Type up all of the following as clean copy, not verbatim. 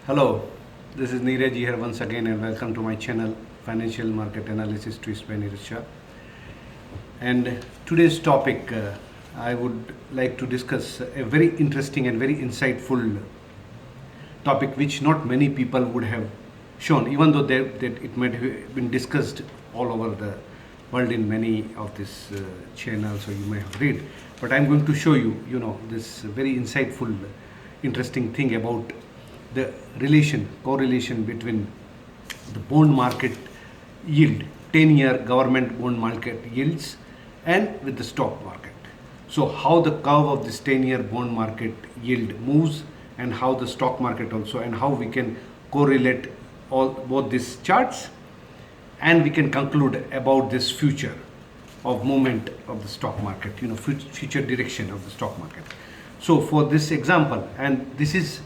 Hello, this is Neeraj here once again and welcome to my channel Financial Market Analysis Twist by Neeraj Shah. And today's topic I would like to discuss a very interesting and very insightful topic which not many people would have shown, even though it might have been discussed all over the world in many of these channels or you may have read. But I'm going to show you, this very insightful, interesting thing about the correlation between the bond market yield, 10-year government bond market yields, and with the stock market. So how the curve of this 10-year bond market yield moves, and how the stock market also, and how we can correlate both these charts, and we can conclude about this future of movement of the stock market, future direction of the stock market. So for this example, and this is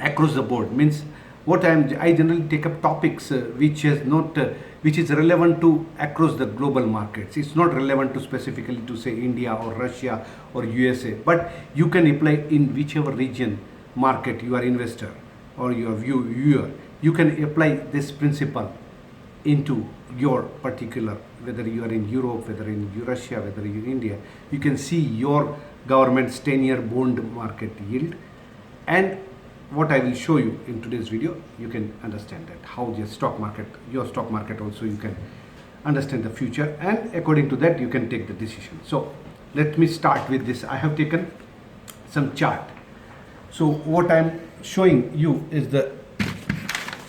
across the board, means I generally take up topics which is relevant to across the global markets. It's not relevant to specifically to say India or Russia or USA, but you can apply in whichever region market you are investor or viewer. You can apply this principle into your particular, whether you are in Europe, whether in Russia, whether you in India. You can see your government's 10-year bond market yield, and what I will show you in today's video, you can understand that how your stock market also, you can understand the future, and according to that you can take the decision. So let me start with this. I have taken some chart. So what I am showing you is the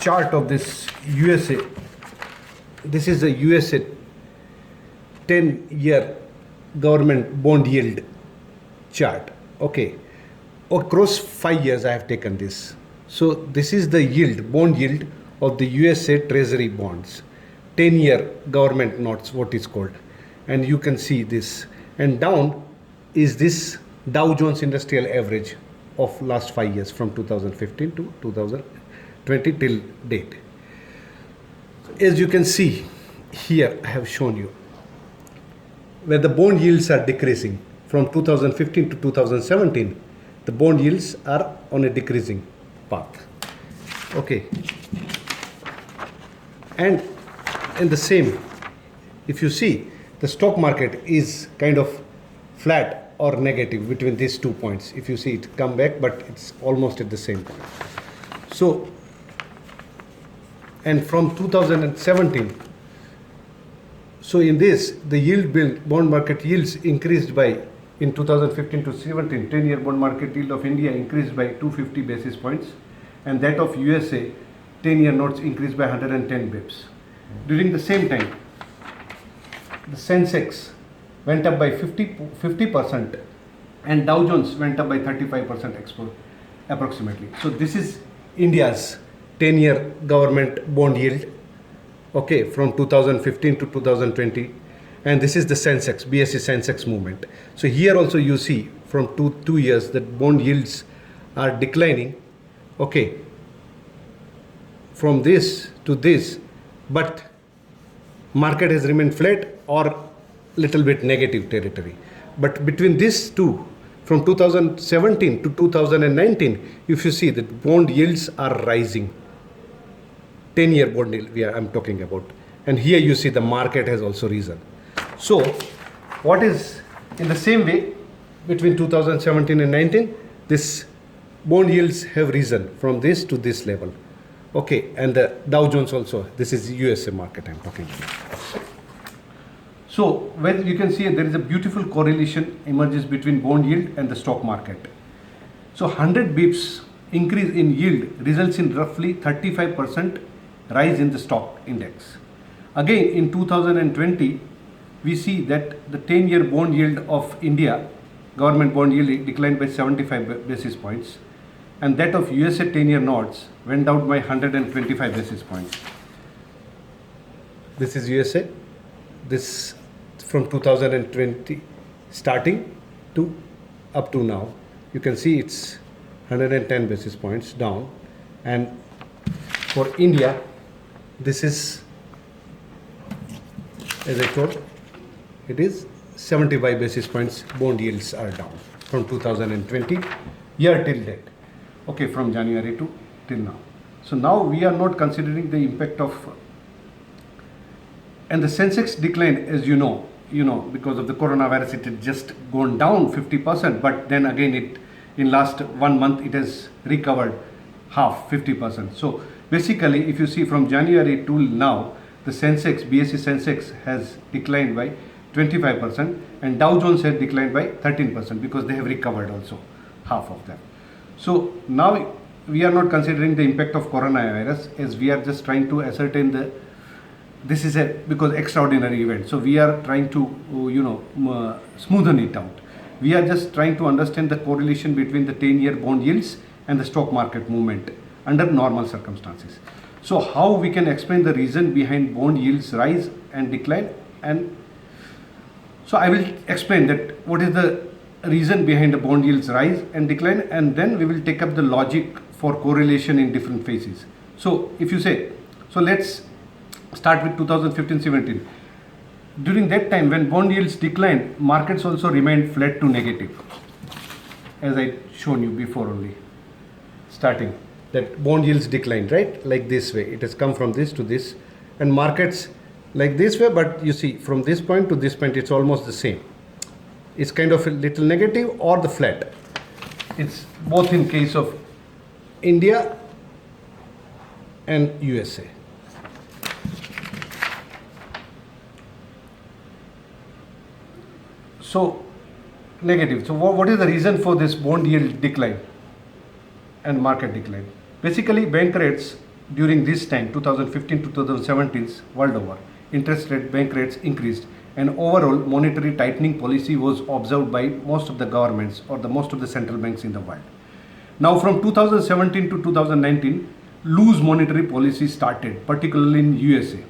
chart of this USA. This is the USA 10-year government bond yield chart. Okay. Across 5 years I have taken this. So this is the bond yield of the USA Treasury bonds, 10-year government notes, what is called. And you can see this. And down is this Dow Jones Industrial Average of last 5 years, from 2015 to 2020 till date. As you can see here, I have shown you where the bond yields are decreasing from 2015 to 2017. The bond yields are on a decreasing path. Okay. And in the same, if you see, the stock market is kind of flat or negative between these 2 points. If you see it come back, but it's almost at the same point. So, and from 2017, so in this, the bond market yields increased by, in 2015 to 17, 10-year bond market yield of India increased by 250 basis points, and that of USA 10-year notes increased by 110 bips. During the same time, the Sensex went up by 50% and Dow Jones went up by 35% approximately. So this is India's 10-year government bond yield, okay, from 2015 to 2020. And this is the Sensex, BSE Sensex movement. So here also you see from two years that bond yields are declining, okay, from this to this, but market has remained flat or little bit negative territory. But between these two, from 2017 to 2019, if you see that bond yields are rising, 10-year bond yield I'm talking about. And here you see the market has also risen. So, what is in the same way between 2017 and 19, this bond yields have risen from this to this level. Okay, and the Dow Jones also, this is USA market I'm talking about. So, when you can see there is a beautiful correlation emerges between bond yield and the stock market. So, 100 bips increase in yield results in roughly 35% rise in the stock index. Again, in 2020, we see that the 10-year bond yield of India, government bond yield, declined by 75 basis points, and that of USA 10-year notes went down by 125 basis points. This is USA. This from 2020 starting to up to now. You can see it's 110 basis points down, and for India, this is, as I told, it is 75 basis points bond yields are down from 2020 year till date. Okay, from January to till now. So now we are not considering the impact of, and the Sensex decline, as you know, because of the coronavirus, it had just gone down 50%, but then again it, in last 1 month, it has recovered half, 50%. So basically, if you see from January to now, the Sensex, BSE Sensex has declined by 25% and Dow Jones has declined by 13% because they have recovered also, half of them. So now we are not considering the impact of coronavirus, as we are just trying to ascertain this is because extraordinary event. So we are trying to smoothen it out. We are just trying to understand the correlation between the 10-year bond yields and the stock market movement under normal circumstances. So how we can explain the reason behind bond yields rise and decline, and so I will explain that what is the reason behind the bond yields rise and decline, and then we will take up the logic for correlation in different phases. So if you say, so let's start with 2015-17. During that time when bond yields declined, markets also remained flat to negative, as I shown you before only, starting that bond yields declined, right, like this way. It has come from this to this, and markets like this way, but you see from this point to this point it's almost the same. It's kind of a little negative or the flat. It's both in case of India and USA. So negative. So what is the reason for this bond yield decline and market decline? Basically, bank rates during this time, 2015 to 2017, world over, interest rate, bank rates increased, and overall monetary tightening policy was observed by most of the governments or the most of the central banks in the world. Now from 2017 to 2019, loose monetary policy started, particularly in USA,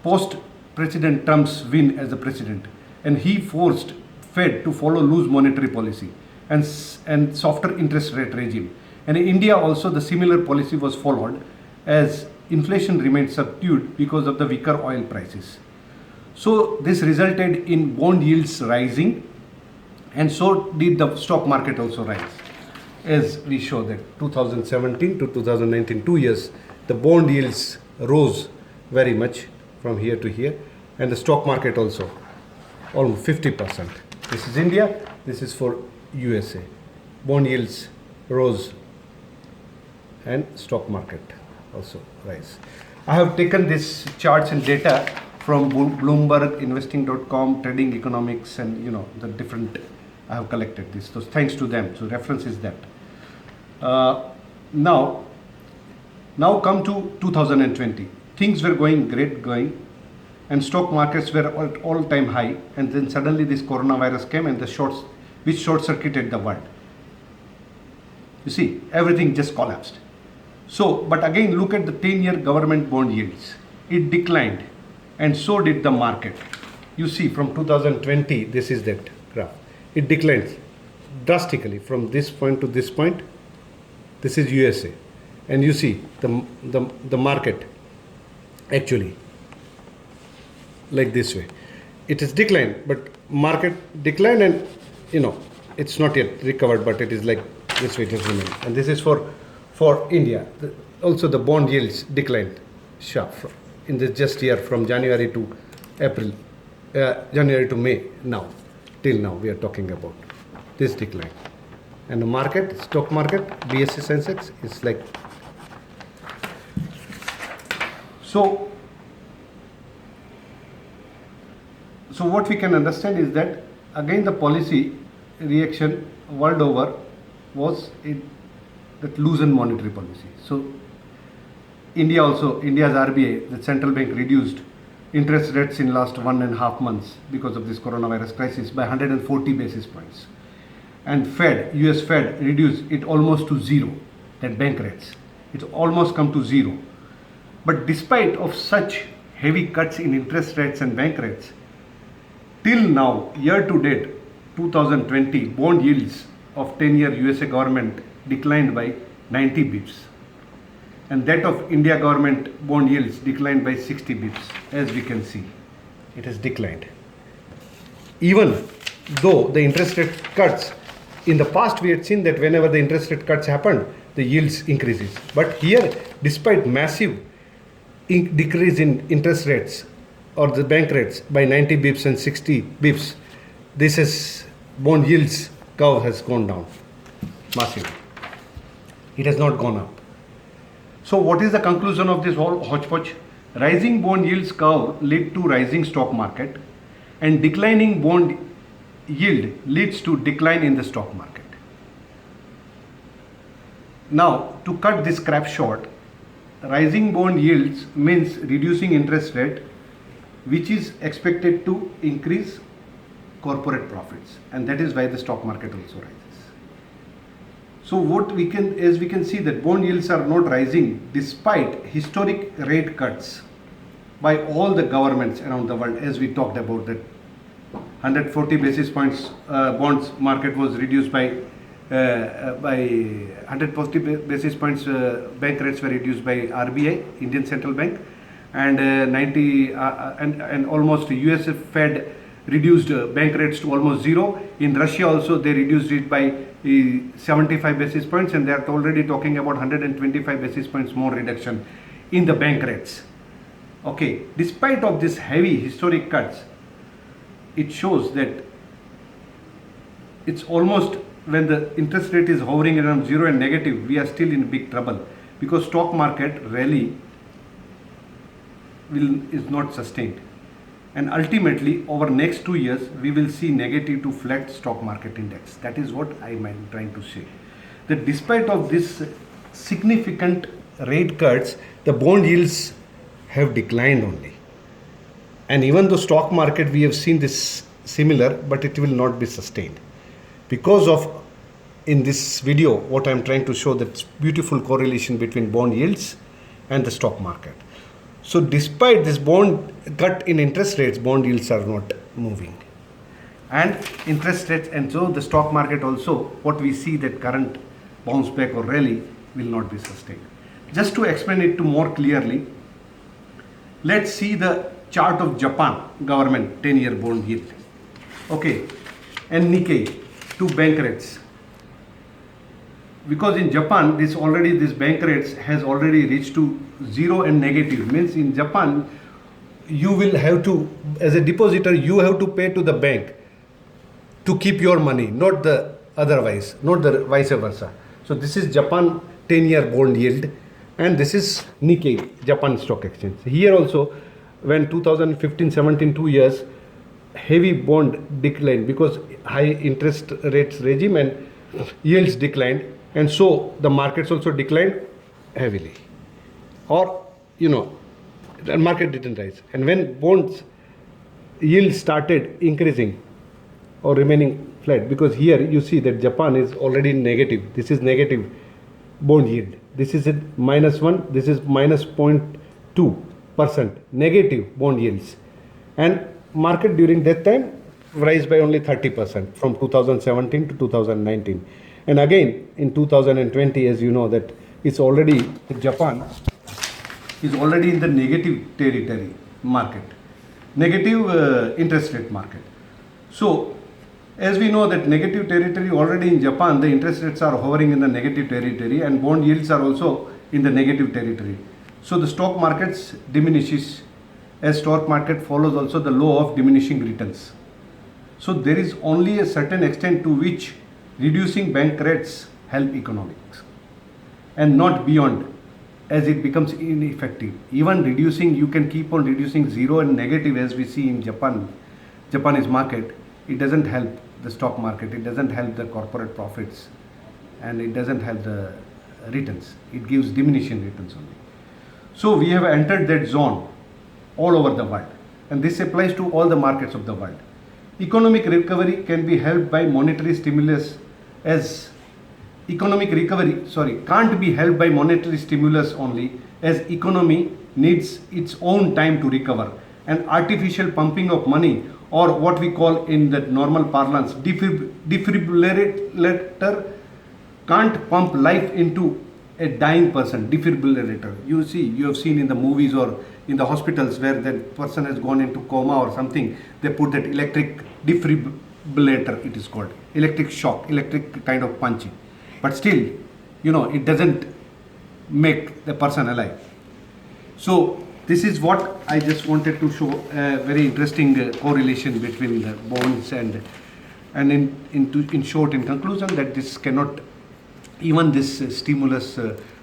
post President Trump's win as the president, and he forced Fed to follow loose monetary policy and softer interest rate regime. And in India also the similar policy was followed, as inflation remained subdued because of the weaker oil prices. So this resulted in bond yields rising, and so did the stock market also rise. As we show that 2017 to 2019, 2 years, the bond yields rose very much from here to here, and the stock market also almost 50%. This is India, this is for USA. Bond yields rose and stock market also rise. I have taken this charts and data from Bloomberg, investing.com, trading economics, and the different, I have collected this. So thanks to them. So reference is that. Now come to 2020. Things were going great, and stock markets were at all-time high, and then suddenly this coronavirus came and which short-circuited the world. You see, everything just collapsed. So, but again, look at the 10-year government bond yields. It declined, and so did the market. You see, from 2020, this is that graph. It declined drastically from this point to this point. This is USA, and you see the market actually like this way. It is declined, but market declined, and it's not yet recovered, but it is like this way it has remained. And this is for India. Also the bond yields declined sharp in this just year from January to April, January to May now, till now we are talking about this decline. And the market, stock market, BSE Sensex is like, so what we can understand is that again the policy reaction world over was that loosened monetary policy. So India's RBI, the central bank, reduced interest rates in last 1.5 months because of this coronavirus crisis by 140 basis points. And US Fed reduced it almost to zero, that bank rates. It's almost come to zero. But despite of such heavy cuts in interest rates and bank rates, till now, year to date, 2020, bond yields of 10-year USA government declined by 90 bips. And that of India government bond yields declined by 60 bips, as we can see. It has declined. Even though the interest rate cuts, in the past we had seen that whenever the interest rate cuts happened, the yields increases. But here, despite massive decrease in interest rates or the bank rates by 90 bips and 60 bips, this is bond yields curve has gone down massively. It has not gone up. So what is the conclusion of this whole hodgepodge? Rising bond yields curve lead to rising stock market, and declining bond yield leads to decline in the stock market. Now, to cut this crap short, rising bond yields means reducing interest rate, which is expected to increase corporate profits, and that is why the stock market also rises. So what we can, as we can see, that bond yields are not rising despite historic rate cuts by all the governments around the world, as we talked about that 140 basis points bonds market was reduced by 140 basis points bank rates were reduced by RBI, Indian Central Bank, and 90 and almost US Fed reduced bank rates to almost zero. In Russia also they reduced it by 75 basis points, and they are already talking about 125 basis points more reduction in the bank rates. Okay, despite of this heavy historic cuts, it shows that it's almost, when the interest rate is hovering around zero and negative, we are still in big trouble, because stock market rally is not sustained, and ultimately over next 2 years we will see negative to flat stock market index. That is what I am trying to say, that despite of this significant rate cuts, the bond yields have declined only, and even though stock market we have seen this similar, but it will not be sustained because of, in this video what I am trying to show, that beautiful correlation between bond yields and the stock market. So despite this bond cut in interest rates, bond yields are not moving, and interest rates, and so the stock market also, what we see, that current bounce back or rally will not be sustained. Just to explain it to more clearly, let's see the chart of Japan government 10-year bond yield. Okay, and Nikkei, two bank rates. Because in Japan, this bank rates has already reached to zero and negative. Means in Japan, you will have to, as a depositor, you have to pay to the bank to keep your money, not the otherwise, not the vice versa. So this is Japan 10-year bond yield, and this is Nikkei, Japan Stock Exchange. Here also, when 2015-17, 2 years, heavy bond declined because high interest rates regime and yields declined, and so the markets also declined heavily, or the market didn't rise. And when bonds yield started increasing or remaining flat, because here you see that Japan is already negative, this is negative bond yield, this is at -1, this is minus 0.2% negative bond yields, and market during that time rise by only 30% from 2017 to 2019. And again in 2020, as you know, that it's already, Japan is already in the negative territory market, negative interest rate market. So as we know that negative territory already in Japan, the interest rates are hovering in the negative territory, and bond yields are also in the negative territory. So the stock markets diminishes, as stock market follows also the law of diminishing returns. So there is only a certain extent to which reducing bank rates help economics, and not beyond, as it becomes ineffective. Even reducing, you can keep on reducing zero and negative, as we see in Japanese market, it doesn't help the stock market, it doesn't help the corporate profits, and it doesn't help the returns. It gives diminishing returns only. So we have entered that zone all over the world, and this applies to all the markets of the world. Economic recovery can be helped by monetary stimulus, as economic recovery, can't be helped by monetary stimulus only, as economy needs its own time to recover, and artificial pumping of money, or what we call in the normal parlance defibrillator, can't pump life into a dying person. Defibrillator, you have seen in the movies or in the hospitals where that person has gone into coma or something, they put that electric defibrillator, it is called electric shock, electric kind of punching. But still it doesn't make the person alive. So this is what I just wanted to show, a very interesting correlation between the bonds and in short, in conclusion, that this cannot, even this stimulus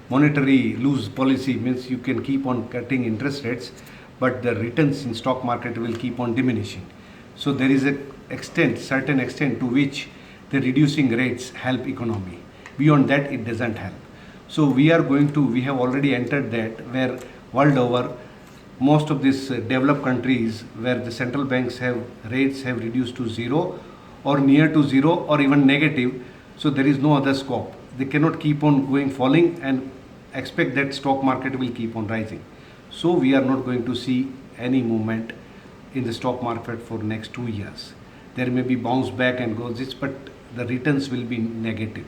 monetary loose policy means you can keep on cutting interest rates, but the returns in stock market will keep on diminishing. So there is a certain extent to which the reducing rates help economy. Beyond that, it doesn't help. So we have already entered that, where world over, most of these developed countries where the central banks have rates have reduced to zero or near to zero or even negative. So there is no other scope. They cannot keep on going falling and expect that stock market will keep on rising. So we are not going to see any movement in the stock market for next 2 years. There may be bounce back and goes this, but the returns will be negative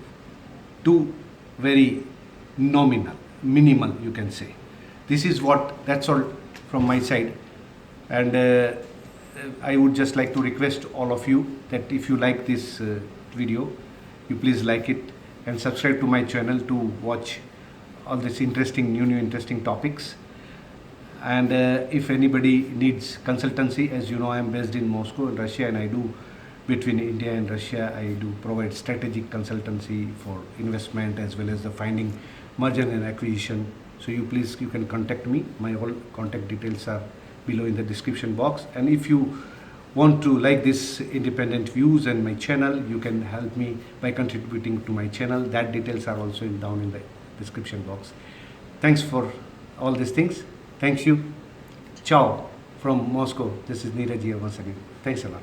to very nominal, minimal, you can say. That's all from my side. And I would just like to request all of you that if you like this video, you please like it and subscribe to my channel to watch all this new interesting topics. And if anybody needs consultancy, as you know, I am based in Moscow in Russia, and I do, between India and Russia, I do provide strategic consultancy for investment as well as the finding merger and acquisition. So you can contact me. My all contact details are below in the description box. And if you want to like this independent views and my channel, you can help me by contributing to my channel. That details are also down in the description box. Thanks for all these things. Thanks you. Ciao from Moscow. This is Neeraj here once again. Thanks a lot.